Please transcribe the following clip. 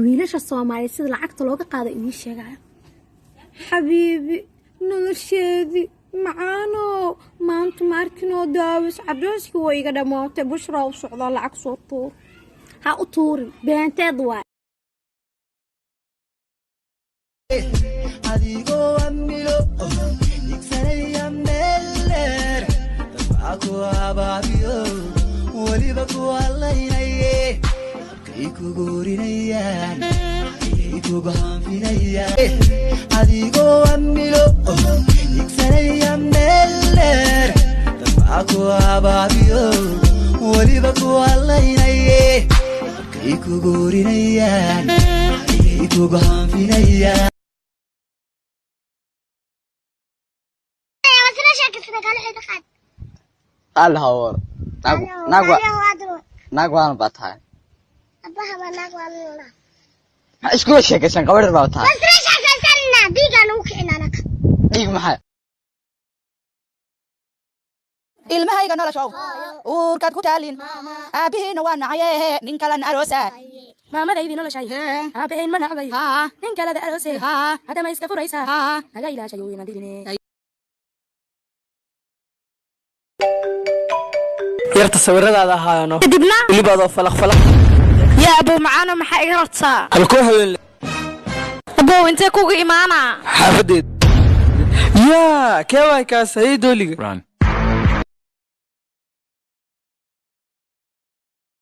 wiilasha Soomaaliyeed sida lacagta looga qaado idin sheegaya xabiibi nolosheedi macaano maanta markino daawis cabdooski way iga dhamaatay bushra u socdo lacag soo tuur ha u tuurin beenteed waa adigo amilo iksanaya meler aku ababiyo waliba ku allaynaya kayku gurinayaan kayku gahanfinayaan adigo amilo iksanaya meler aku ababiyo waliba ku allaynaya kayku gurinayaan kayku gahanfinayaan الله هو ناقوان باتها أباها ما ناقوان ايش كل شيء كسان قبر باتها بس ليش أكلنا ديجا نوكينا لك ديق محل ilmahayga noloshow uurkaad ku taalin aabihiina waa nacayee nin kalena aroosa maamadaydi noloshay aabaheen ma nacday nin kalada aroose hada ma iska furaysaa naga ilaashayo ina dirine yarta sawiradaada ahaayano dibna walibaadoo falaq yaa abuu macaano maxaa iga rabtaa halkoo haween abuu intee kugu imaana xaafadeed yaa keewaa kaas hay dooliga